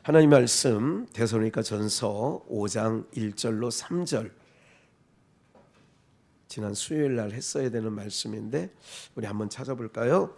하나님 말씀 데살로니가전서 5장 1절로 3절, 지난 수요일 날 했어야 되는 말씀인데 우리 한번 찾아볼까요?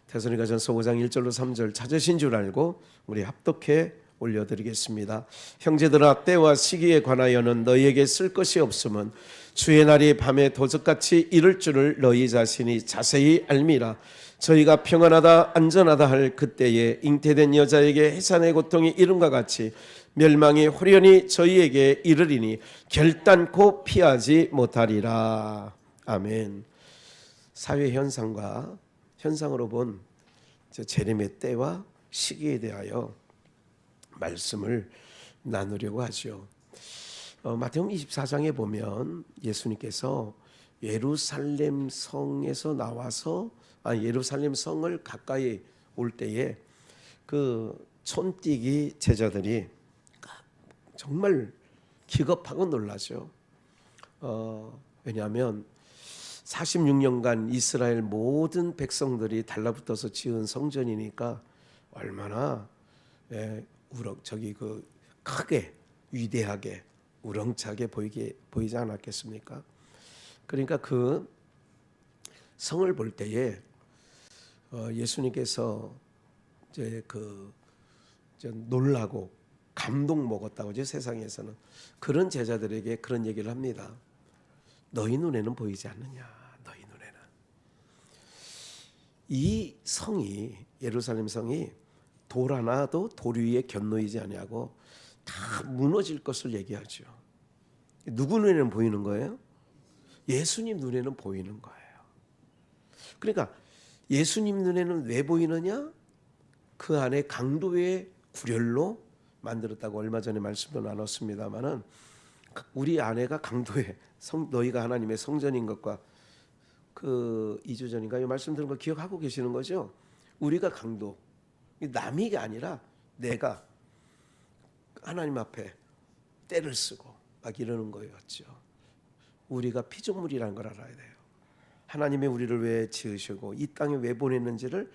데살로니가전서 5장 1절로 3절 찾으신 줄 알고 우리 합독해 올려드리겠습니다. 형제들아, 때와 시기에 관하여는 너희에게 쓸 것이 없음은 주의 날이 밤에 도적같이 이를 줄을 너희 자신이 자세히 알미라. 저희가 평안하다 안전하다 할 그때에 잉태된 여자에게 해산의 고통이 이름과 같이 멸망이 호련히 저희에게 이르리니 결단코 피하지 못하리라. 아멘. 사회 현상으로 본 재림의 때와 시기에 대하여 말씀을 나누려고 하죠. 마태복음 24장에 보면 예수님께서 예루살렘 성에서 나와서 예루살렘 성을 가까이 올 때에 그 촌뛰기 제자들이 정말 기겁하고 놀라죠. 왜냐하면 46년간 이스라엘 모든 백성들이 달라붙어서 지은 성전이니까 얼마나 크게 위대하게 우렁차게 보이지 않았겠습니까? 그러니까 그 성을 볼 때에 예수님께서 이제 놀라고 감동 먹었다고 이제 세상에서는 그런 제자들에게 그런 얘기를 합니다. 너희 눈에는 보이지 않느냐? 너희 눈에는 이 성이, 예루살렘 성이 돌 하나도 돌 위에 견놓이지 아니하고 다 무너질 것을 얘기하죠. 누구 눈에는 보이는 거예요? 예수님 눈에는 보이는 거예요. 그러니까 예수님 눈에는 왜 보이느냐? 그 안에 강도의 구렬로 만들었다고 얼마 전에 말씀도 나눴습니다마는, 우리 안에가 강도의 너희가 하나님의 성전인 것과 그 2주 전인가 이 말씀 들은 거 기억하고 계시는 거죠? 우리가 강도, 남이 아니라 내가 하나님 앞에 때를 쓰고 막 이러는 거였죠. 우리가 피조물이라는 걸 알아야 돼요. 하나님이 우리를 왜 지으시고 이 땅에 왜 보냈는지를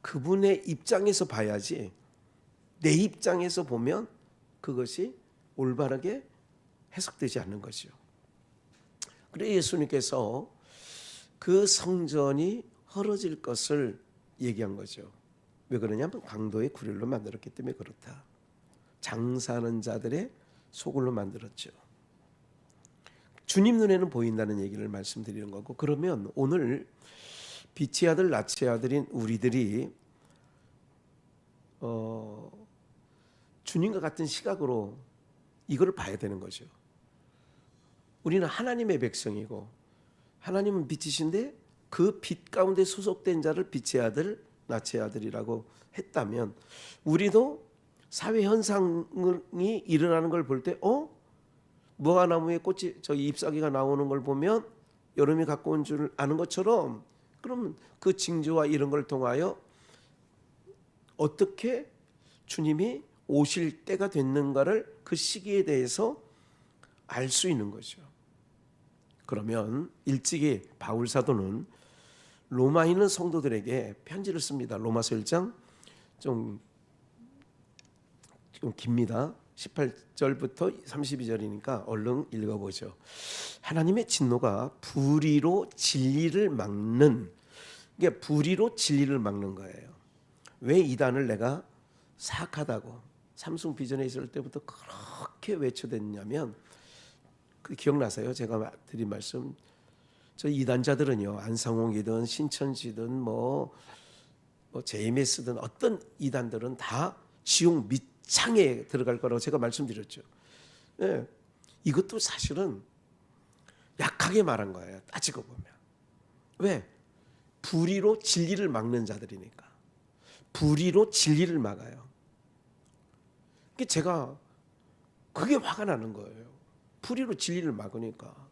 그분의 입장에서 봐야지, 내 입장에서 보면 그것이 올바르게 해석되지 않는 거죠. 그래서 예수님께서 그 성전이 헐어질 것을 얘기한 거죠. 왜 그러냐면 강도의 구렬로 만들었기 때문에 그렇다. 장사하는 자들의 소굴로 만들었죠. 주님 눈에는 보인다는 얘기를 말씀드리는 거고, 그러면 오늘 빛의 아들 낯의 아들인 우리들이 주님과 같은 시각으로 이걸 봐야 되는 거죠. 우리는 하나님의 백성이고 하나님은 빛이신데 그 빛 가운데 소속된 자를 빛의 아들 낯의 아들이라고 했다면, 우리도 사회 현상이 일어나는 걸 볼 때 무화과나무에 꽃이 잎사귀가 나오는 걸 보면 여름이 가까운 줄 아는 것처럼, 그러면 그 징조와 이런 걸 통하여 어떻게 주님이 오실 때가 됐는가를, 그 시기에 대해서 알 수 있는 거죠. 그러면 일찍이 바울 사도는 로마에 있는 성도들에게 편지를 씁니다. 로마서 1장 좀 깁니다. 18절부터 32절이니까 얼른 읽어보죠. 하나님의 진노가 불의로 진리를 막는, 이게 불의로 진리를 막는 거예요. 왜 이단을 내가 사악하다고 삼성 비전에 있을 때부터 그렇게 외쳐댔냐면, 그 기억나세요? 제가 드린 말씀. 저 이단자들은요, 안상홍이든 신천지든 뭐 JMS든 어떤 이단들은 다 지옥 밑창에 들어갈 거라고 제가 말씀드렸죠. 네, 이것도 사실은 약하게 말한 거예요. 따지고 보면. 왜? 불의로 진리를 막는 자들이니까. 불의로 진리를 막아요. 제가 그게 화가 나는 거예요. 불의로 진리를 막으니까.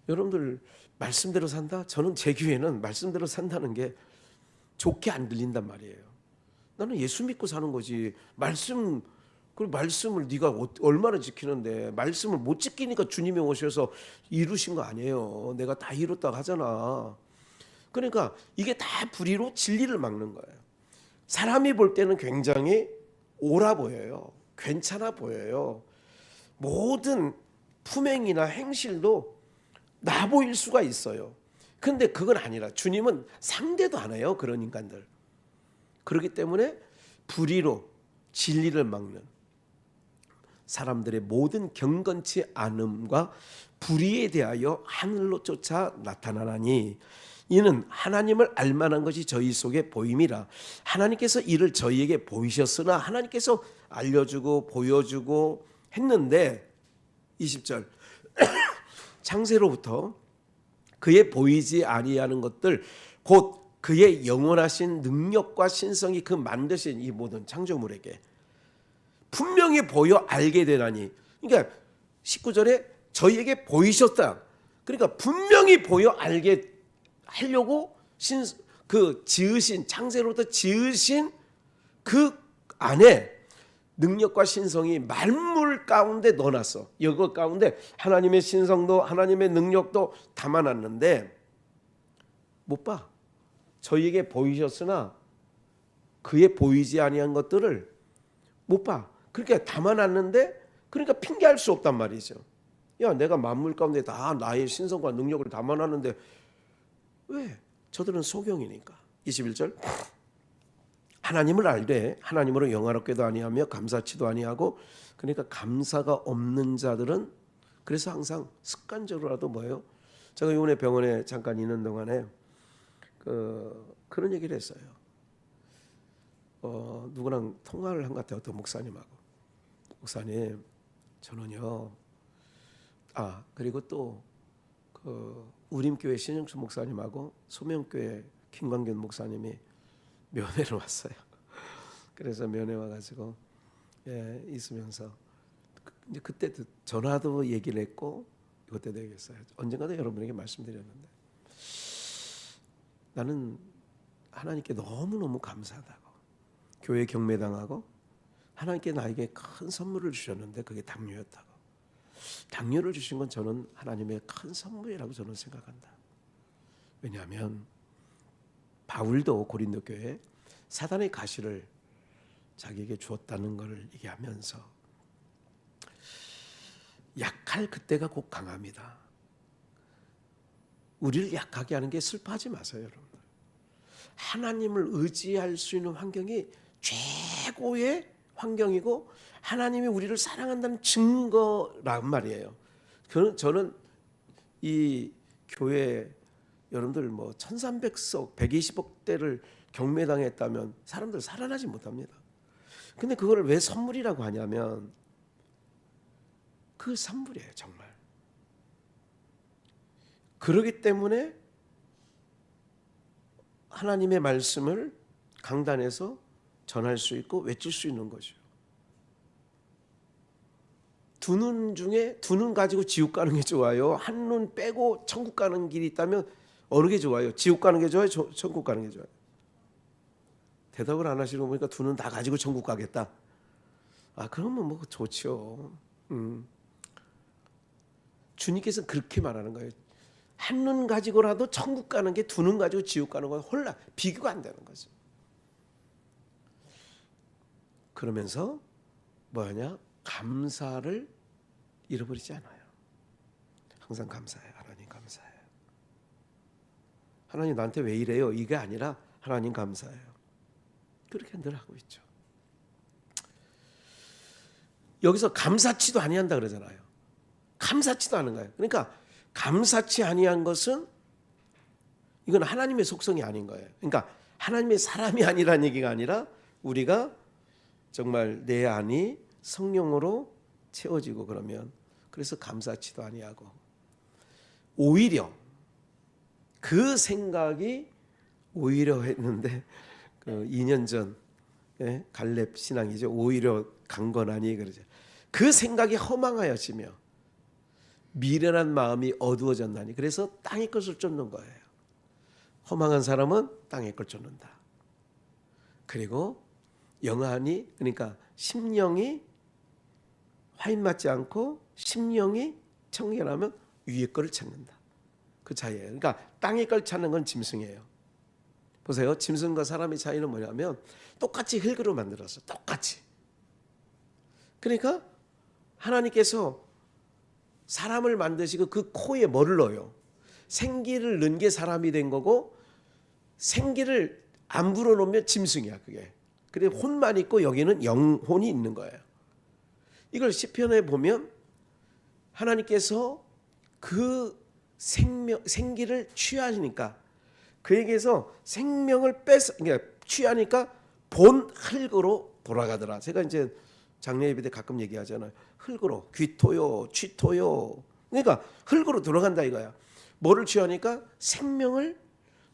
여러분들 말씀대로 산다? 저는 제 교회는 말씀대로 산다는 게 좋게 안 들린단 말이에요. 나는 예수 믿고 사는 거지. 말씀을 네가 얼마나 지키는데, 말씀을 못 지키니까 주님이 오셔서 이루신 거 아니에요. 내가 다 이뤘다고 하잖아. 그러니까 이게 다 불의로 진리를 막는 거예요. 사람이 볼 때는 굉장히 옳아 보여요. 괜찮아 보여요. 모든 품행이나 행실도 나 보일 수가 있어요. 근데 그건 아니라 주님은 상대도 안 해요. 그런 인간들. 그렇기 때문에 불의로 진리를 막는 사람들의 모든 경건치 않음과 불의에 대하여 하늘로 쫓아 나타나나니 이는 하나님을 알만한 것이 저희 속에 보임이라. 하나님께서 이를 저희에게 보이셨으나 하나님께서 알려주고 보여주고 했는데 20절 창세로부터 그의 보이지 아니하는 것들 곧 그의 영원하신 능력과 신성이 그 만드신 이 모든 창조물에게 분명히 보여 알게 되나니. 그러니까 19절에 저희에게 보이셨다. 그러니까 분명히 보여 알게 하려고 그 지으신 창세로부터 지으신 그 안에 능력과 신성이 만물 가운데 넣어놨어. 이거 가운데 하나님의 신성도 하나님의 능력도 담아놨는데 못 봐. 저희에게 보이셨으나 그의 보이지 아니한 것들을 못 봐. 그러니까 담아놨는데 그러니까 핑계할 수 없단 말이죠. 야, 내가 만물 가운데 다 나의 신성과 능력을 담아놨는데 왜? 저들은 소경이니까. 21절 하나님을 알되 하나님으로 영화롭게도 아니하며 감사치도 아니하고. 그러니까 감사가 없는 자들은 그래서 항상 습관적으로라도 뭐예요? 제가 이번에 병원에 잠깐 있는 동안에 그런 얘기를 했어요. 누구랑 통화를 한 것 같아요. 어떤 목사님하고. 목사님 저는요. 그리고 또 우림교회 신영수 목사님하고 소명교회 김광균 목사님이 면회를 왔어요. 그래서 면회 와가지고 있으면서 이제 그때 전화도 얘기를 했고 이것때도 얘기했어요. 언젠가도 여러분에게 말씀드렸는데 나는 하나님께 너무너무 감사하다고. 교회 경매당하고 하나님께 나에게 큰 선물을 주셨는데 그게 당뇨였다고. 당뇨를 주신 건 저는 하나님의 큰 선물이라고 저는 생각한다. 왜냐하면 바울도 고린도 교회에 사단의 가시를 자기에게 주었다는 것을 얘기하면서 약할 그때가 곧 강합니다. 우리를 약하게 하는 게 슬퍼하지 마세요, 여러분. 하나님을 의지할 수 있는 환경이 최고의 환경이고 하나님이 우리를 사랑한다는 증거란 말이에요. 저는 이 교회 여러분들 1300석 120억대를 경매당했다면 사람들 살아나지 못합니다. 근데 그걸 왜 선물이라고 하냐면 그 선물이에요, 정말. 그렇기 때문에 하나님의 말씀을 강단에서 전할 수 있고 외칠 수 있는 거죠. 두 눈 중에 두 눈 가지고 지옥 가는 게 좋아요? 한 눈 빼고 천국 가는 길이 있다면 어느 게 좋아요? 지옥 가는 게 좋아요? 천국 가는 게 좋아요? 대답을 안 하시는 거 보니까 두 눈 다 가지고 천국 가겠다. 그러면 좋죠. 주님께서는 그렇게 말하는 거예요. 한 눈 가지고라도 천국 가는 게 두 눈 가지고 지옥 가는 건 비교가 안 되는 거죠. 그러면서 감사를 잃어버리지 않아요. 항상 감사해요. 하나님 감사해요. 하나님 나한테 왜 이래요? 이게 아니라 하나님 감사해요. 그렇게 늘 하고 있죠. 여기서 감사치도 아니한다 그러잖아요. 감사치도 않은 거예요. 그러니까 감사치 아니한 것은 이건 하나님의 속성이 아닌 거예요. 그러니까 하나님의 사람이 아니라는 얘기가 아니라 우리가 정말 내 안이 성령으로 채워지고 그러면 그래서 감사치도 아니하고 오히려 그 생각이 오히려 했는데 2년 전 갈렙 신앙이죠. 오히려 강건하니 그러죠. 그 생각이 허망하여지며 미련한 마음이 어두워졌나니 그래서 땅의 것을 쫓는 거예요. 허망한 사람은 땅의 걸 쫓는다. 그리고 영안이 그러니까 심령이 화인 맞지 않고 심령이 청결하면 위의 거를 찾는다. 그 차이예요. 그러니까 땅의 걸 찾는 건 짐승이에요. 보세요. 짐승과 사람의 차이는 뭐냐면 똑같이 흙으로 만들었어. 똑같이. 그러니까 하나님께서 사람을 만드시고 그 코에 뭐를 넣어요? 생기를 넣은 게 사람이 된 거고, 생기를 안 불어넣으면 짐승이야 그게. 그래 혼만 있고 여기는 영혼이 있는 거예요. 이걸 시편에 보면 하나님께서 그 생기를 취하시니까, 그에게서 생명을 그러니까 취하니까 본 흙으로 돌아가더라. 제가 이제 장례 예배 때 가끔 얘기하잖아요. 흙으로 귀토요, 취토요. 그러니까 흙으로 돌아간다 이거야. 뭐를 취하니까 생명을,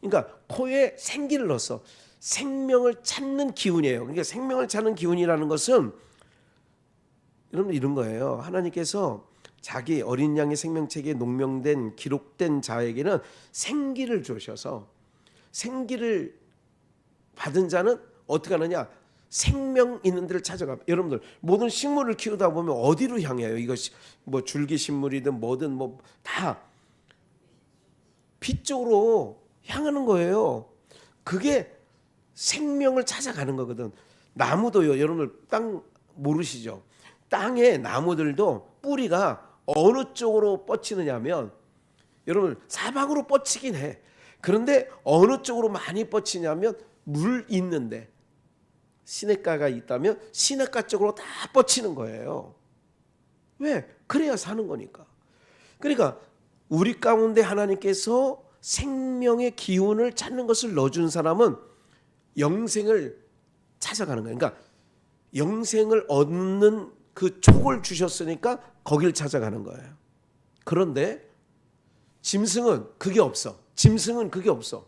그러니까 코에 생기를 넣었어. 생명을 찾는 기운이에요. 그러니까 생명을 찾는 기운이라는 것은 여러분 이런 거예요. 하나님께서 자기 어린 양의 생명책에 농명된 기록된 자에게는 생기를 주셔서, 생기를 받은 자는 어떻게 하느냐? 생명 있는 데를 찾아가. 여러분들 모든 식물을 키우다 보면 어디로 향해요? 이것이 뭐 줄기식물이든 뭐든 뭐 다 빛 쪽으로 향하는 거예요. 그게 생명을 찾아가는 거거든. 나무도요. 여러분들 땅 모르시죠? 땅의 나무들도 뿌리가 어느 쪽으로 뻗치느냐면, 여러분 사방으로 뻗치긴 해. 그런데 어느 쪽으로 많이 뻗치냐면 물 있는데, 시냇가가 있다면 시냇가 쪽으로 다 뻗치는 거예요. 왜? 그래야 사는 거니까. 그러니까 우리 가운데 하나님께서 생명의 기운을 찾는 것을 넣어준 사람은 영생을 찾아가는 거예요. 그러니까 영생을 얻는 그 촉을 주셨으니까 거길 찾아가는 거예요. 그런데 짐승은 그게 없어. 짐승은 그게 없어.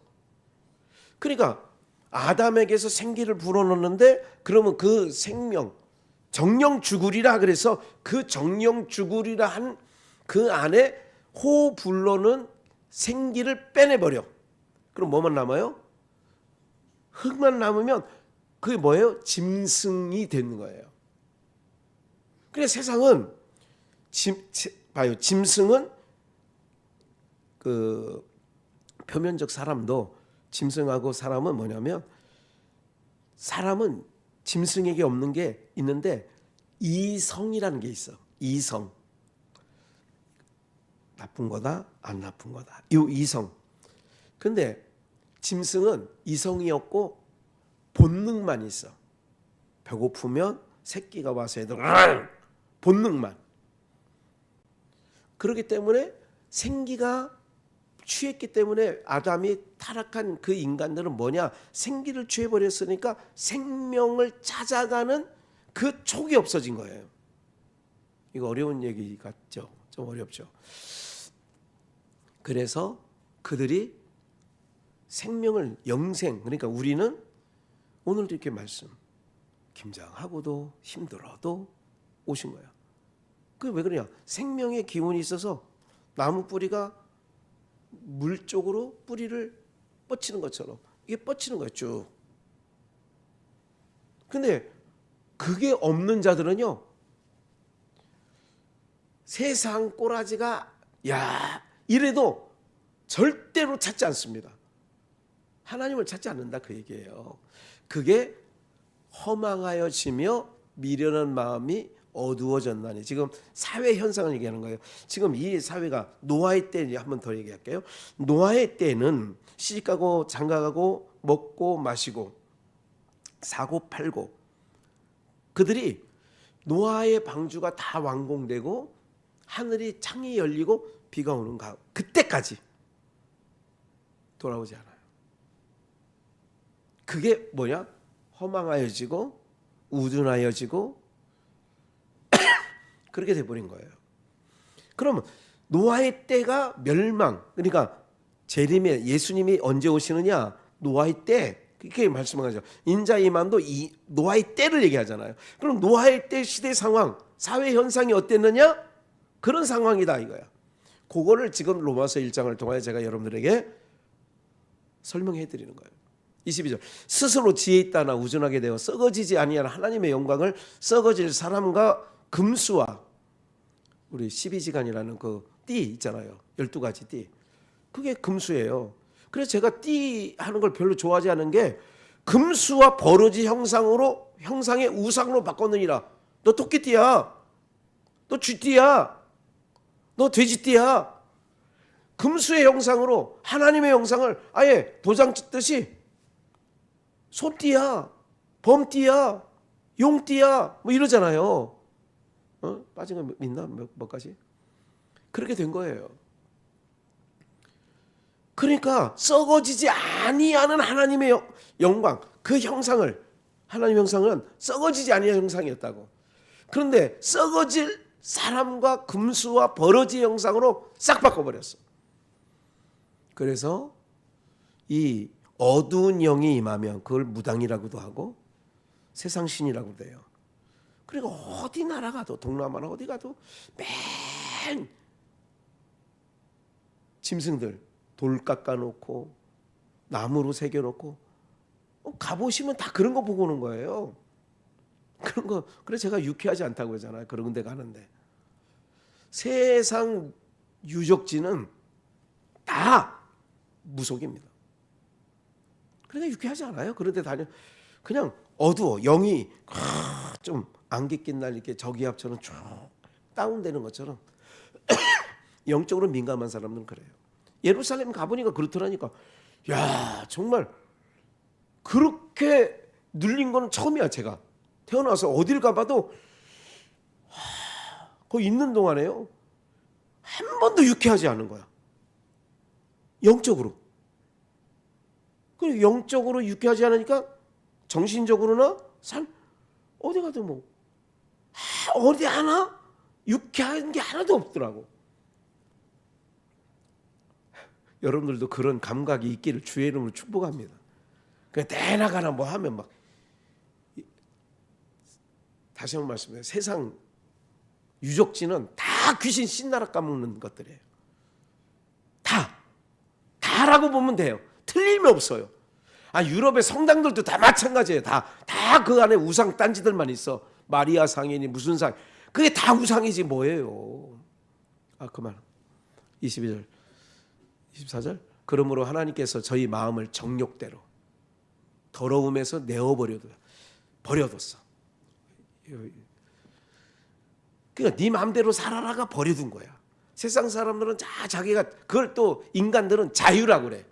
그러니까 아담에게서 생기를 불어넣는데, 그러면 그 생명 정령 죽으리라, 그래서 그 정령 죽으리라 한 그 안에 호 불러는 생기를 빼내버려. 그럼 뭐만 남아요? 흙만 남으면 그게 뭐예요? 짐승이 되는 거예요. 그래서 세상은 봐요. 짐승은 그 표면적 사람도, 짐승하고 사람은 뭐냐면, 사람은 짐승에게 없는 게 있는데 이성이라는 게 있어. 이성. 나쁜 거다, 안 나쁜 거다. 이 이성. 근데 짐승은 이성이 없고 본능만 있어. 배고프면 새끼가 와서 애들 본능만. 그렇기 때문에 생기가 취했기 때문에 아담이 타락한 그 인간들은 뭐냐? 생기를 취해버렸으니까 생명을 찾아가는 그 촉이 없어진 거예요. 이거 어려운 얘기 같죠? 좀 어렵죠. 그래서 그들이 생명을, 영생, 그러니까 우리는 오늘도 이렇게 말씀, 김장하고도 힘들어도 오신 거야. 그게 왜 그러냐? 생명의 기운이 있어서 나무 뿌리가 물 쪽으로 뿌리를 뻗치는 것처럼 이게 뻗치는 거예요, 쭉. 근데 그게 없는 자들은요, 세상 꼬라지가 야 이래도 절대로 찾지 않습니다. 하나님을 찾지 않는다 그 얘기예요. 그게 허망하여지며 미련한 마음이 어두워졌나니. 지금 사회 현상을 얘기하는 거예요. 지금 이 사회가 노아의 때, 한 번 더 얘기할게요. 노아의 때는 시집가고 장가가고 먹고 마시고 사고 팔고, 그들이 노아의 방주가 다 완공되고 하늘이 창이 열리고 비가 오는 그때까지 돌아오지 않아요. 그게 뭐냐? 허망하여지고 우둔하여지고 그렇게 돼버린 거예요. 그러면 노아의 때가 멸망, 그러니까 재림에 예수님이 언제 오시느냐? 노아의 때, 그렇게 말씀하죠. 인자 이만도 이 노아의 때를 얘기하잖아요. 그럼 노아의 때 시대 상황, 사회 현상이 어땠느냐? 그런 상황이다 이거야. 그거를 지금 로마서 1장을 통하여 제가 여러분들에게 설명해 드리는 거예요. 22절. 스스로 지혜 있다나 우둔하게 되어 썩어지지 아니하는 하나님의 영광을 썩어질 사람과 금수와, 우리 12지간이라는 그 띠 있잖아요. 12가지 띠. 그게 금수예요. 그래서 제가 띠 하는 걸 별로 좋아하지 않은 게, 금수와 버러지 형상의 우상으로 바꿨느니라. 너 토끼띠야. 너 쥐띠야. 너 돼지띠야. 금수의 형상으로 하나님의 형상을 아예 도장 찍듯이 소띠야, 범띠야, 용띠야 뭐 이러잖아요. 빠진 거 있나? 몇 가지? 그렇게 된 거예요. 그러니까 썩어지지 아니하는 하나님의 영광, 그 형상을, 하나님의 형상은 썩어지지 아니하는 형상이었다고. 그런데 썩어질 사람과 금수와 버러지의 형상으로 싹 바꿔버렸어. 그래서 이 어두운 영이 임하면 그걸 무당이라고도 하고 세상 신이라고도 해요. 그리고 어디 나라 가도, 동남아나 어디 가도 맨 짐승들 돌 깎아놓고 나무로 새겨놓고 가보시면 다 그런 거 보고 오는 거예요. 그런 거. 그래서 제가 유쾌하지 않다고 그러잖아요. 그런 데 가는데 세상 유적지는 다 무속입니다. 그러니까 유쾌하지 않아요. 그런 데 다녀 그냥 어두워. 영이 좀 안개 낀 날 이렇게 저기압처럼 쭉 다운되는 것처럼 영적으로 민감한 사람들은 그래요. 예루살렘 가보니까 그렇더라니까. 야, 정말 그렇게 눌린 거는 처음이야. 제가 태어나서 어딜 가봐도 거기 있는 동안에요 한 번도 유쾌하지 않은 거야. 영적으로. 그리고 영적으로 유쾌하지 않으니까 정신적으로나 삶 어디 가도 뭐 어디 하나 유쾌한 게 하나도 없더라고. 여러분들도 그런 감각이 있기를 주의 이름으로 축복합니다. 그냥 대나가나 뭐 하면 막 다시 한번 말씀드려요. 세상 유적지는 다 귀신 신나라 까먹는 것들이에요. 다라고 보면 돼요. 틀림이 없어요. 유럽의 성당들도 다 마찬가지예요. 다 그 안에 우상 딴지들만 있어. 마리아 상이니 무슨 상. 그게 다 우상이지 뭐예요. 그만. 22절 24절. 그러므로 하나님께서 저희 마음을 정욕대로 더러움에서 버려뒀어. 그러니까 네 마음대로 살아라가 버려둔 거야. 세상 사람들은 자기가 그걸 또 인간들은 자유라고 그래.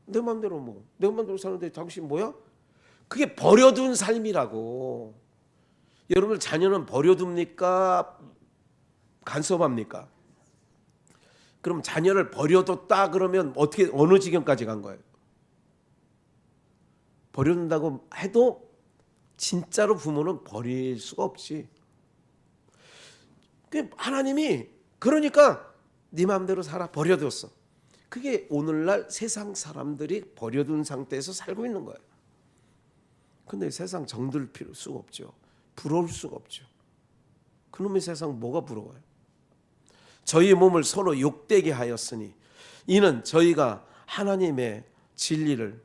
내 마음대로 사는데 당신 뭐야? 그게 버려둔 삶이라고. 여러분 자녀는 버려둡니까? 간섭합니까? 그럼 자녀를 버려뒀다 그러면 어떻게 어느 지경까지 간 거예요? 버려둔다고 해도 진짜로 부모는 버릴 수가 없지. 하나님이 그러니까 네 마음대로 살아 버려뒀어. 그게 오늘날 세상 사람들이 버려둔 상태에서 살고 있는 거예요. 근데 세상 정들 수가 없죠. 부러울 수가 없죠. 그놈의 세상 뭐가 부러워요? 저희 몸을 서로 욕되게 하였으니 이는 저희가 하나님의 진리를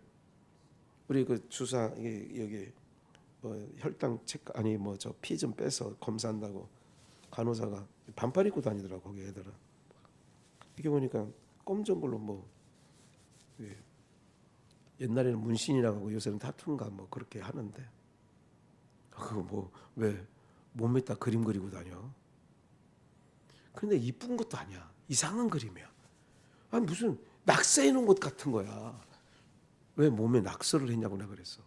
우리 그 주사 여기 혈당 체크 저 피 좀 빼서 검사한다고 간호사가 반팔 입고 다니더라고. 거기 애들은 이게 보니까 검정 걸로 옛날에는 문신이라고 하고 요새는 타투인가 그렇게 하는데 그거 왜 몸에다 그림 그리고 다녀? 근데 이쁜 것도 아니야. 이상한 그림이야. 무슨 낙서해 놓은 것 같은 거야. 왜 몸에 낙서를 했냐고 내가 그랬어.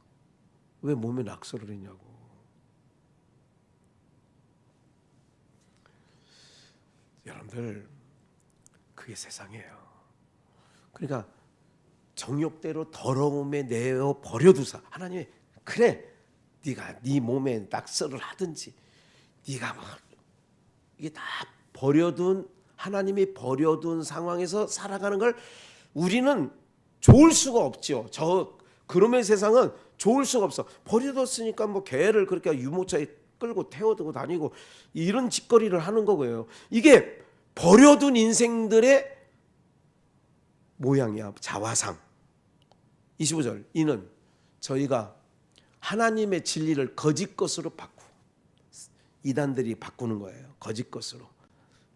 왜 몸에 낙서를 했냐고. 여러분들 그게 세상이에요. 그러니까 정욕대로 더러움에 내어 버려두사. 하나님이 그래 네가 네 몸에 낙서를 하든지 네가 이게 다 버려둔 하나님이 버려둔 상황에서 살아가는 걸 우리는 좋을 수가 없죠. 그놈의 세상은 좋을 수가 없어. 버려뒀으니까 개를 그렇게 유모차에 끌고 태워두고 다니고 이런 짓거리를 하는 거고요. 이게 버려둔 인생들의 모양이야. 자화상. 25절. 이는 저희가 하나님의 진리를 거짓 것으로 이단들이 바꾸는 거예요. 거짓 것으로.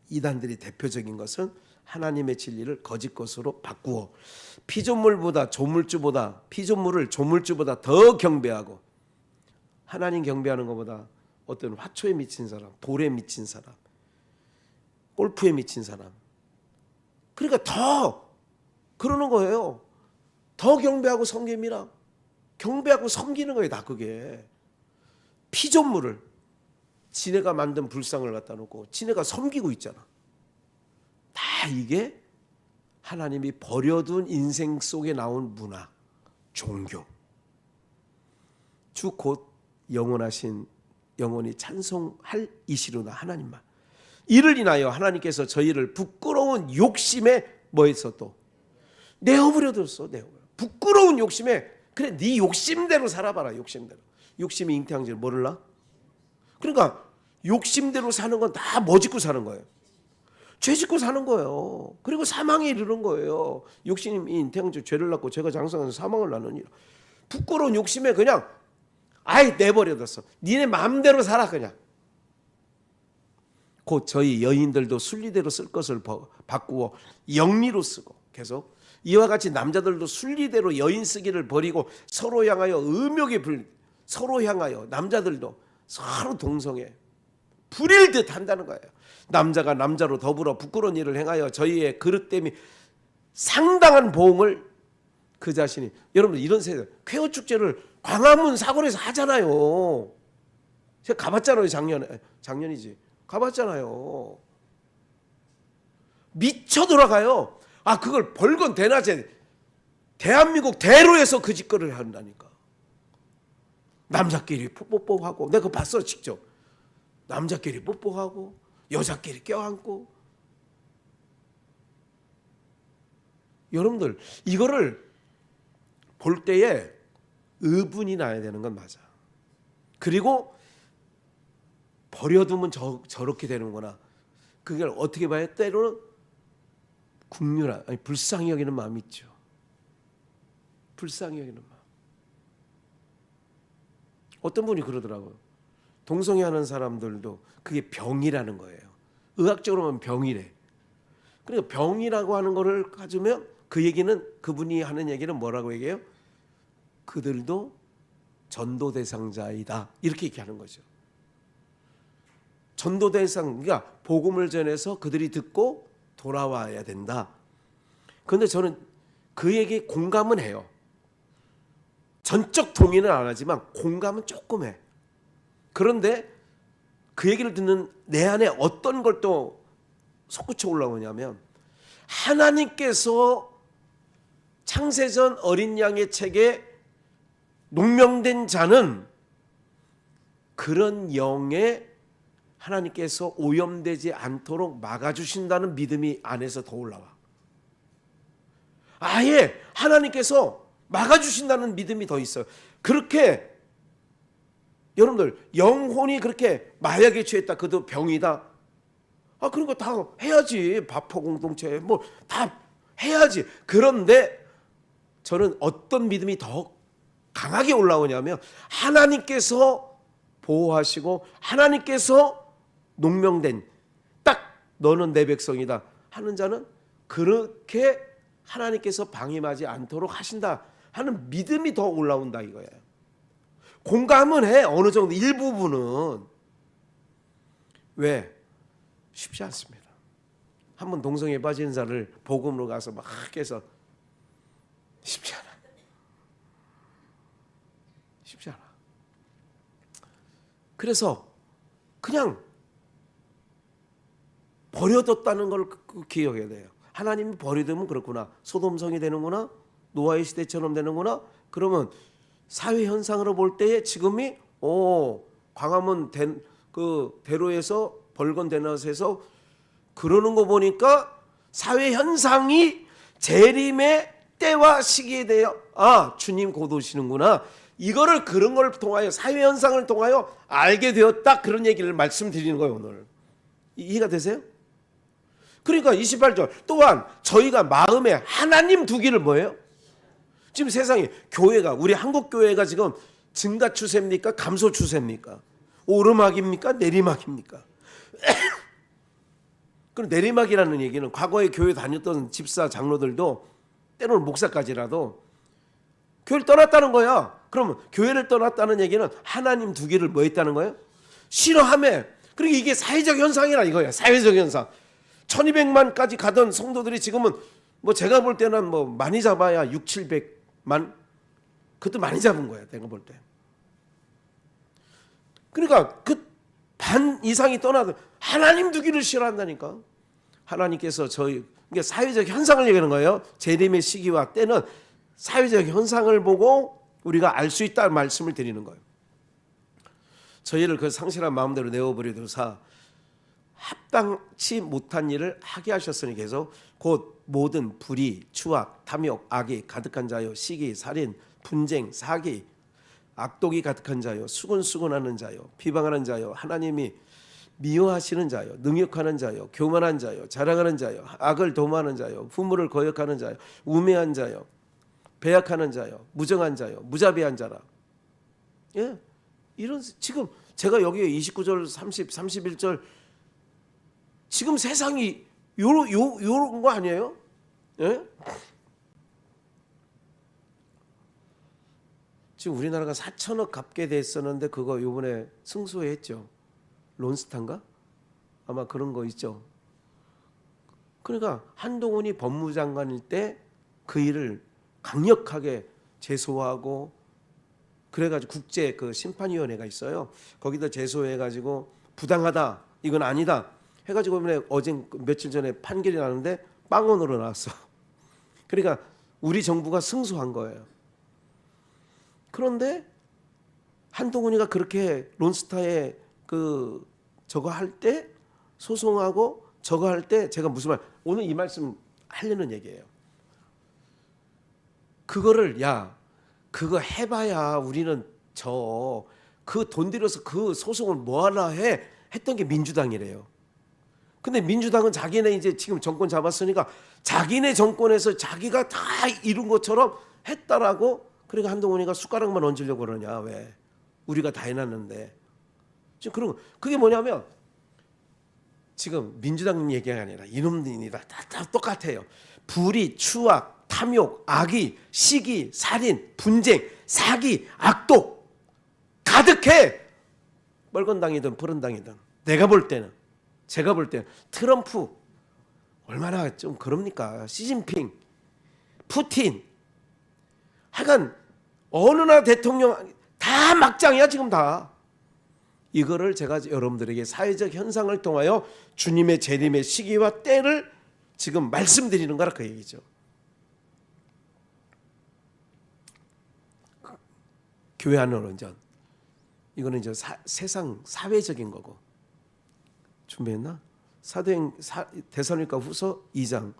이단들이 대표적인 것은 하나님의 진리를 거짓 것으로 바꾸어 피조물을 조물주보다 더 경배하고 하나님 경배하는 것보다 어떤 화초에 미친 사람, 돌에 미친 사람, 골프에 미친 사람. 그러니까 더 그러는 거예요. 더 경배하고 섬김이라. 경배하고 섬기는 거예요. 다 그게. 피조물을 지네가 만든 불상을 갖다 놓고 지네가 섬기고 있잖아. 다 이게 하나님이 버려둔 인생 속에 나온 문화, 종교. 주 곧 영원하신 영원히 찬송할 이시로나 하나님만. 이를 인하여 하나님께서 저희를 부끄러운 욕심에 뭐해서 또 내어버려뒀어. 부끄러운 욕심에 그래 네 욕심대로 살아봐라. 욕심대로. 욕심이 잉태한 줄 모를라? 그러니까 욕심대로 사는 건 다 뭐 짓고 사는 거예요? 죄 짓고 사는 거예요. 그리고 사망에 이르는 거예요. 욕심이 잉태한 줄 죄를 낳고 죄가 장성해서 사망을 낳느니라. 부끄러운 욕심에 그냥 아예 내버려뒀어. 니네 마음대로 살아 그냥. 곧 저희 여인들도 순리대로 쓸 것을 바꾸어 영리로 쓰고 계속 이와 같이 남자들도 순리대로 여인 쓰기를 버리고 서로 향하여 서로 향하여 남자들도 서로 동성애 불일듯 한다는 거예요. 남자가 남자로 더불어 부끄러운 일을 행하여 저희의 그릇됨이 상당한 보응을 그 자신이. 여러분 이런 세상 쾌어 축제를 광화문 사거리에서 하잖아요. 제가 가봤잖아요. 작년이지. 가봤잖아요. 미쳐 돌아가요. 아 그걸 벌건 대낮에 대한민국 대로에서 그 짓거리를 한다니까. 남자끼리 뽀뽀하고 내가 그거 봤어 직접. 남자끼리 뽀뽀하고 여자끼리 껴안고. 여러분들 이거를 볼 때에 의분이 나야 되는 건 맞아. 그리고 버려두면 저렇게 되는구나. 그걸 어떻게 봐야 때로는 국률아, 아니 불쌍히 여기는 마음이 있죠. 불쌍히 여기는 마음. 어떤 분이 그러더라고요. 동성애하는 사람들도 그게 병이라는 거예요. 의학적으로 보면 병이래. 그러니까 병이라고 하는 거를 가지면 그 얘기는 그분이 하는 얘기는 뭐라고 얘기해요? 그들도 전도 대상자이다. 이렇게 얘기하는 거죠. 전도 대상, 그러니까 복음을 전해서 그들이 듣고 돌아와야 된다. 그런데 저는 그 얘기에 공감은 해요. 전적 동의는 안 하지만 공감은 조금 해. 그런데 그 얘기를 듣는 내 안에 어떤 걸 또 솟구쳐 올라오냐면 하나님께서 창세전 어린 양의 책에 농명된 자는 그런 영에 하나님께서 오염되지 않도록 막아주신다는 믿음이 안에서 더 올라와. 아예 하나님께서 막아주신다는 믿음이 더 있어요. 그렇게 여러분들 영혼이 그렇게 마약에 취했다. 그도 병이다. 아 그런 거 다 해야지. 바포 공동체 뭐 다 해야지. 그런데 저는 어떤 믿음이 더 강하게 올라오냐면 하나님께서 보호하시고 하나님께서 농명된 딱 너는 내 백성이다 하는 자는 그렇게 하나님께서 방임하지 않도록 하신다 하는 믿음이 더 올라온다 이거예요. 공감은 해. 어느 정도 일부분은. 왜? 쉽지 않습니다. 한번 동성애에 빠진 자를 복음으로 가서 막 해서 쉽지 않아. 쉽지 않아. 그래서 그냥 버려뒀다는 걸 기억해야 돼요. 하나님이 버려두면 그렇구나. 소돔성이 되는구나. 노아의 시대처럼 되는구나. 그러면 사회 현상으로 볼 때에 지금이 광화문 그 대로에서 벌건 대낮에서 그러는 거 보니까 사회 현상이 재림의 때와 시기에 대해 주님 곧 오시는구나. 이거를 그런 걸 통하여 사회 현상을 통하여 알게 되었다. 그런 얘기를 말씀드리는 거예요 오늘. 이해가 되세요? 그러니까 28절 또한 저희가 마음에 하나님 두기를 뭐예요? 지금 세상에 교회가 우리 한국 교회가 지금 증가 추세입니까? 감소 추세입니까? 오르막입니까? 내리막입니까? 그럼 내리막이라는 얘기는 과거에 교회 다녔던 집사 장로들도 때로는 목사까지라도 교회를 떠났다는 거야. 그러면 교회를 떠났다는 얘기는 하나님 두기를 뭐 했다는 거예요? 싫어하며. 그러니까 이게 사회적 현상이라 이거야. 사회적 현상. 1200만까지 가던 성도들이 지금은 뭐 제가 볼 때는 뭐 많이 잡아야 6, 700만. 그것도 많이 잡은 거야. 내가 볼 때. 그러니까 그 반 이상이 떠나도 하나님 두기를 싫어한다니까. 하나님께서 저희 그러니까 사회적 현상을 얘기하는 거예요. 재림의 시기와 때는 사회적 현상을 보고 우리가 알 수 있다는 말씀을 드리는 거예요. 저희를 그 상실한 마음대로 내어버리도사 합당치 못한 일을 하게 하셨으니 계속 곧 모든 불의, 추악, 탐욕, 악이 가득한 자요, 시기, 살인, 분쟁, 사기, 악독이 가득한 자요, 수군수군하는 자요, 비방하는 자요, 하나님이 미워하시는 자요, 능욕하는 자요, 교만한 자요, 자랑하는 자요, 악을 도모하는 자요, 부모를 거역하는 자요, 우매한 자요, 배약하는 자요, 무정한 자요, 무자비한 자라. 예, 이런 지금 제가 여기에 29절, 30, 31절 지금 세상이 요런 거 아니에요? 예? 지금 우리나라가 4천억 갚게 됐었는데 그거 요번에 승소했죠. 론스타인가? 아마 그런 거 있죠. 그러니까 한동훈이 법무장관일 때 그 일을 강력하게 제소하고 그래가지고 국제 그 심판위원회가 있어요. 거기다 제소해가지고 부당하다, 이건 아니다 해가지고 이번에 어제 며칠 전에 판결이 나는데 빵원으로 나왔어. 그러니까 우리 정부가 승소한 거예요. 그런데 한동훈이가 그렇게 론스타에 그 저거 할 때 소송하고 저거 할 때 제가 무슨 말 오늘 이 말씀 하려는 얘기예요. 그거를 야 그거 해봐야 우리는 그 돈 들여서 그 소송을 뭐하나 해 했던 게 민주당이래요. 근데 민주당은 자기네 이제 지금 정권 잡았으니까 자기네 정권에서 자기가 다 이룬 것처럼 했다라고. 그러니까 한동훈이가 숟가락만 얹으려고 그러냐. 왜 우리가 다 해놨는데. 지금 그런 거 그게 뭐냐면 지금 민주당 얘기가 아니라 이놈들이다 다 똑같아요. 불의, 추악, 탐욕, 악의, 시기, 살인, 분쟁, 사기, 악독 가득해. 빨간당이든 푸른당이든. 내가 볼 때는 제가 볼 때는 트럼프 얼마나 좀 그럽니까? 시진핑, 푸틴 하여간 어느 나라 대통령 다 막장이야 지금 다. 이거를 제가 여러분들에게 사회적 현상을 통하여 주님의 재림의 시기와 때를 지금 말씀드리는 거라 그 얘기죠. 교회 안은 온전. 이거는 이제 세상 사회적인 거고. 준비했나? 데살로니가 후서 2장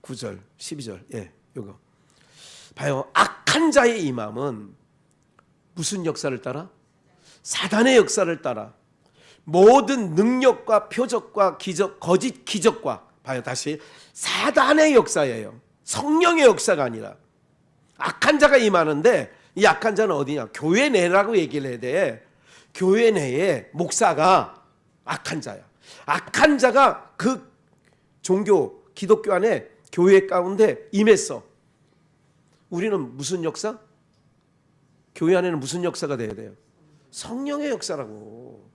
9절 12절. 예, 요거. 봐요. 악한 자의 임함은 무슨 역사를 따라? 사단의 역사를 따라 모든 능력과 표적과 기적, 거짓 기적과 봐요. 다시 사단의 역사예요. 성령의 역사가 아니라 악한 자가 임하는데 이 악한 자는 어디냐? 교회 내라고 얘기를 해야 돼. 교회 내에 목사가 악한 자야. 악한 자가 그 종교 기독교 안에 교회 가운데 임했어. 우리는 무슨 역사? 교회 안에는 무슨 역사가 돼야 돼요? 성령의 역사라고.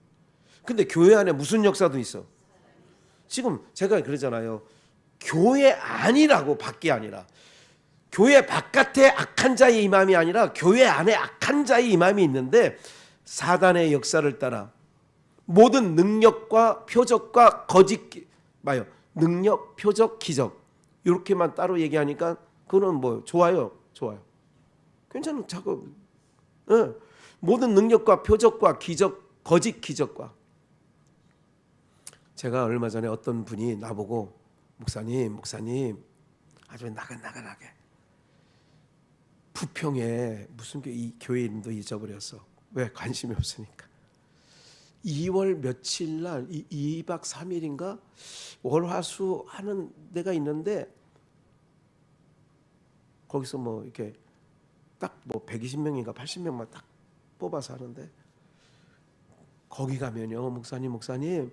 근데 교회 안에 무슨 역사도 있어? 지금 제가 그러잖아요. 교회 안이라고 밖이 아니라 교회 바깥에 악한 자의 임함이 아니라 교회 안에 악한 자의 임함이 있는데 사단의 역사를 따라 모든 능력과 표적과 거짓 봐요. 능력, 표적, 기적 이렇게만 따로 얘기하니까 그거는 뭐 좋아요. 괜찮은 작업. 네. 모든 능력과 표적과 기적, 거짓 기적과. 제가 얼마 전에 어떤 분이 나보고 목사님 아주 나가나게 부평에 무슨 이 교회 이름도 잊어버렸어. 왜? 관심이 없으니까. 2월 며칠 날 2박 3일인가 월화수 하는 데가 있는데 거기서 뭐 이렇게 딱 뭐 120명인가 80명만 딱 뽑아서 하는데 거기 가면요. 목사님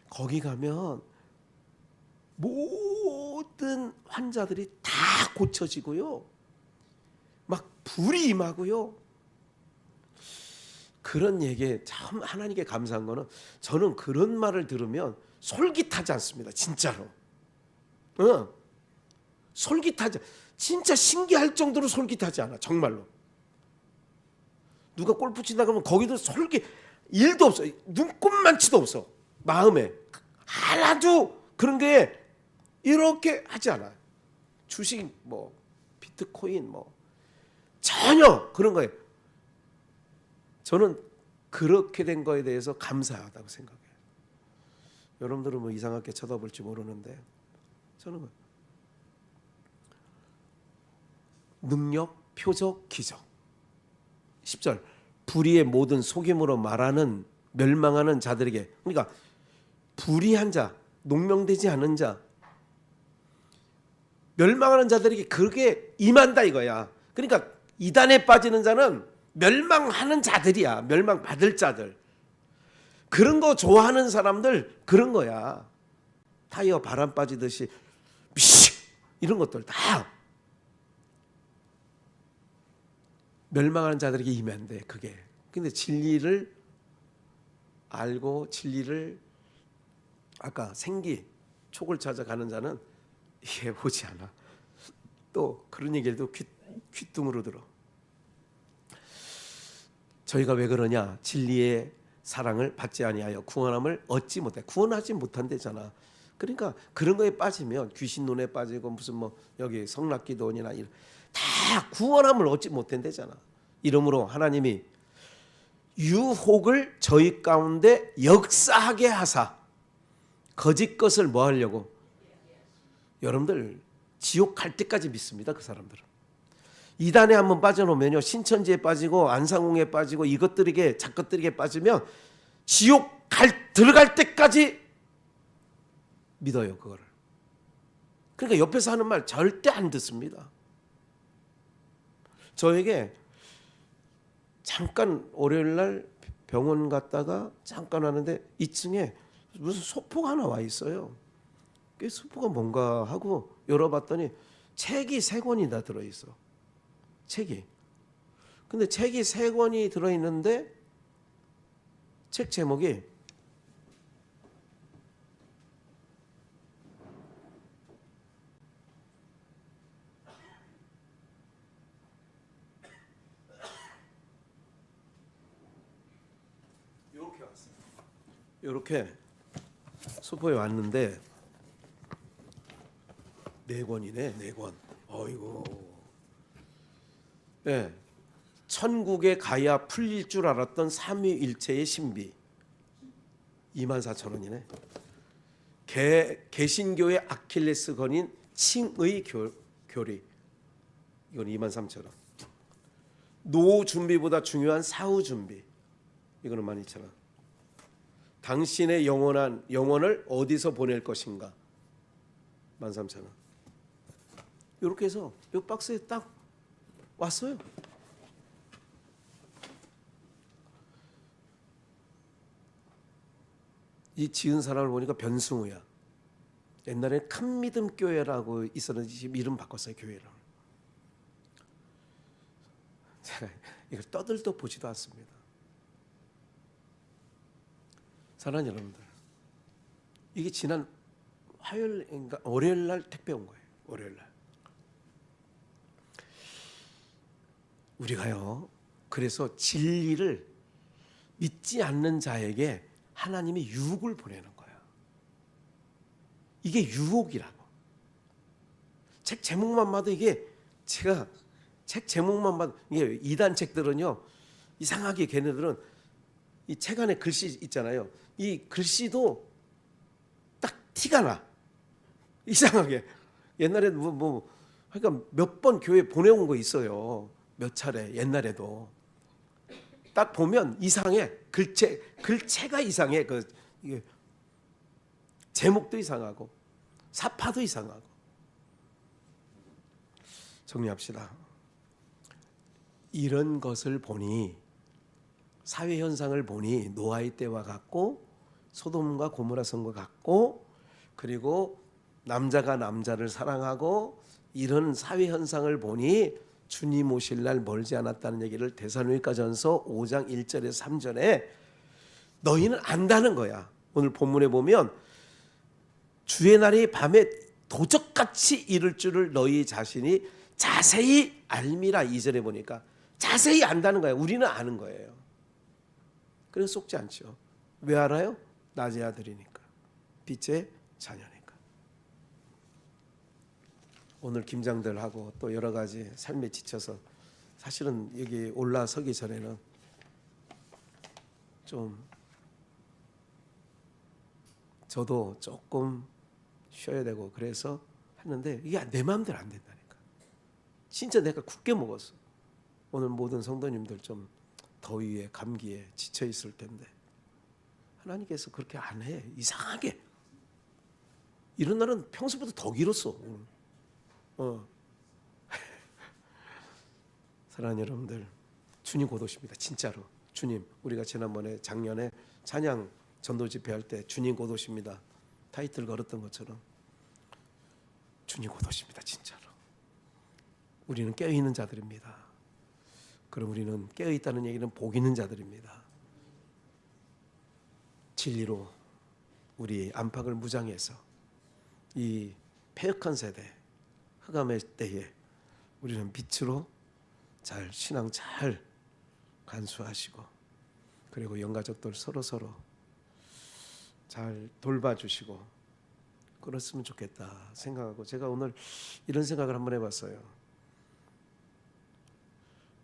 거기 가면 모든 환자들이 다 고쳐지고요. 막 불이 임하고요. 그런 얘기에 참 하나님께 감사한 거는 저는 그런 말을 들으면 솔깃하지 않습니다. 진짜로. 솔깃하지, 진짜 신기할 정도로 솔깃하지 않아. 정말로. 누가 골프 친다 그러면 거기도 솔깃, 일도 없어. 눈꼽만치도 없어. 마음에 하나도 그런 게 이렇게 하지 않아. 주식 뭐 비트코인 뭐 전혀 그런 거예요. 저는 그렇게 된 거에 대해서 감사하다고 생각해요. 여러분들은 뭐 이상하게 쳐다볼지 모르는데 저는 능력, 표적, 기적. 10절 불의의 모든 속임으로 말하는 멸망하는 자들에게, 그러니까 불의한 자, 농명되지 않은 자, 멸망하는 자들에게 그게 임한다 이거야. 그러니까 이단에 빠지는 자는 멸망하는 자들이야. 멸망받을 자들. 그런 거 좋아하는 사람들 그런 거야. 타이어 바람 빠지듯이 미식 이런 것들 다 멸망하는 자들에게 임한대. 그게. 근데 진리를 알고 진리를 아까 생기 촉을 찾아가는 자는 이게 오지 않아. 또 그런 얘기를 또 귓등으로 들어. 저희가 왜 그러냐? 진리의 사랑을 받지 아니하여 구원함을 얻지 못해. 구원하지 못한대잖아. 그러니까 그런 거에 빠지면 귀신 눈에 빠지고 무슨 뭐 여기 성락기도원이나 이런 다 구원함을 얻지 못한대잖아. 이러므로 하나님이 유혹을 저희 가운데 역사하게 하사 거짓 것을 뭐 하려고? 여러분들 지옥 갈 때까지 믿습니다. 그 사람들은. 이단에 한번 빠져놓으면요, 신천지에 빠지고 안상홍에 빠지고 이것들에게 작것들에게 빠지면 지옥 들어갈 때까지 믿어요. 그거를. 그러니까 옆에서 하는 말 절대 안 듣습니다. 저에게 잠깐 월요일날 병원 갔다가 잠깐 왔는데 2층에 무슨 소포가 하나 와 있어요. 그 소포가 뭔가 하고 열어봤더니 책이 3권이 다 들어있어. 책이. 근데 책이 3권이 들어있는데 책 제목이 이렇게 왔어요. 이렇게 소포에 왔는데 4권이네. 4권. 어이고. 네. 천국에 가야 풀릴 줄 알았던 삼위일체의 신비 24,000원이네. 개신교의 아킬레스건인 칭의 교리 이건 23,000원. 노후 준비보다 중요한 사후 준비 이거는 12,000원. 당신의 영혼을 어디서 보낼 것인가 13,000원. 이렇게 해서 이 박스에 딱 왔어요. 이 지은 사람을 보니까 변승우야. 옛날에 큰 믿음 교회라고 있었는데 지금 이름 바꿨어요. 교회를. 제가 이걸 떠들도 보지도 않습니다. 사랑하는 여러분들, 이게 지난 화요일인가 월요일 날 택배 온 거예요. 월요일 날. 우리가요, 그래서 진리를 믿지 않는 자에게 하나님이 유혹을 보내는 거야. 이게 유혹이라고. 책 제목만 봐도 이게 제가 책 제목만 봐도 이게 이단 책들은요, 이상하게 걔네들은 이 책 안에 글씨 있잖아요. 이 글씨도 딱 티가 나. 이상하게. 옛날에 그러니까 몇 번 교회 보내온 거 있어요. 몇 차례 옛날에도. 딱 보면 이상해. 글체가 이상해. 이게 제목도 이상하고 사파도 이상하고. 정리합시다. 이런 것을 보니, 사회 현상을 보니 노아의 때와 같고 소돔과 고모라 성과 같고, 그리고 남자가 남자를 사랑하고 이런 사회 현상을 보니 주님 오실 날 멀지 않았다는 얘기를 데살로니가전서 5장 1절에서 3절에 너희는 안다는 거야. 오늘 본문에 보면 주의 날이 밤에 도적같이 이를 줄을 너희 자신이 자세히 알미라. 2절에 보니까 자세히 안다는 거예요. 우리는 아는 거예요. 그래서 속지 않죠. 왜 알아요? 낮의 아들이니까, 빛의 자녀니까. 오늘 김장들하고 또 여러 가지 삶에 지쳐서 사실은 여기 올라서기 전에는 좀 저도 조금 쉬어야 되고 그래서 했는데 이게 내 마음대로 안 된다니까. 진짜 내가 굳게 먹었어. 오늘 모든 성도님들 좀 더위에 감기에 지쳐 있을 텐데 하나님께서 그렇게 안 해. 이상하게 이런 날은 평소보다 더 길었어. 사랑하는 여러분들, 주님 곧 오십니다. 진짜로 주님, 우리가 지난번에 작년에 찬양 전도 집회할 때 주님 곧 오십니다 타이틀 걸었던 것처럼 주님 곧 오십니다. 진짜로 우리는 깨어있는 자들입니다. 그럼 우리는 깨어있다는 얘기는 복 있는 자들입니다. 진리로 우리 안팎을 무장해서 이 패역한 세대 흑암의 때에 우리는 빛으로 잘 신앙 잘 간수하시고 그리고 영가족들 서로 잘 돌봐주시고 그랬으면 좋겠다 생각하고 제가 오늘 이런 생각을 한번 해봤어요.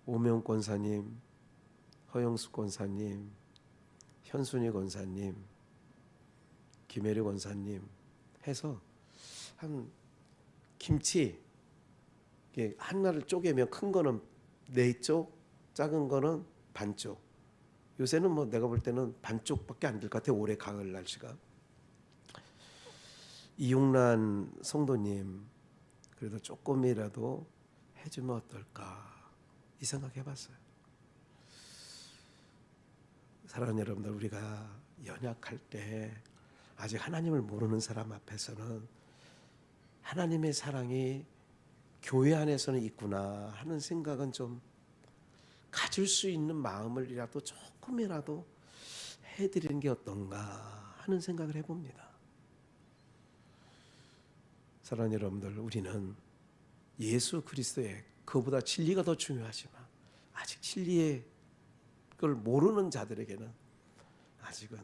오명 권사님, 허영숙 권사님, 현순이 권사님, 김혜리 권사님 해서 한 김치 하나를 쪼개면 큰 거는 4쪽, 작은 거는 반쪽. 요새는 뭐 내가 볼 때는 반쪽밖에 안 될 것 같아. 올해 가을 날씨가. 이용란 성도님 그래도 조금이라도 해주면 어떨까 이 생각 해봤어요. 사랑하는 여러분들, 우리가 연약할 때 아직 하나님을 모르는 사람 앞에서는 하나님의 사랑이 교회 안에서는 있구나 하는 생각은 좀 가질 수 있는 마음을이라도 조금이라도 해드리는 게 어떤가 하는 생각을 해봅니다. 사랑하는 여러분들, 우리는 예수 그리스도의 그보다 진리가 더 중요하지만 아직 진리의 걸 모르는 자들에게는 아직은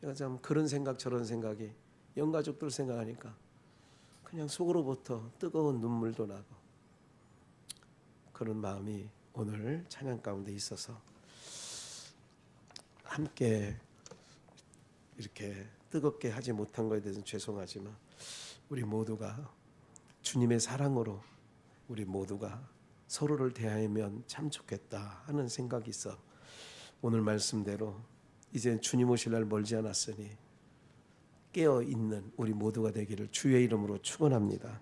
제가 참 그런 생각 저런 생각이 영가족들 생각하니까 그냥 속으로부터 뜨거운 눈물도 나고 그런 마음이 오늘 찬양 가운데 있어서 함께 이렇게 뜨겁게 하지 못한 것에 대해서는 죄송하지만 우리 모두가 주님의 사랑으로 우리 모두가 서로를 대하면 참 좋겠다 하는 생각이 있어 오늘 말씀대로 이제 주님 오실 날 멀지 않았으니 깨어있는 우리 모두가 되기를 주의 이름으로 축원합니다.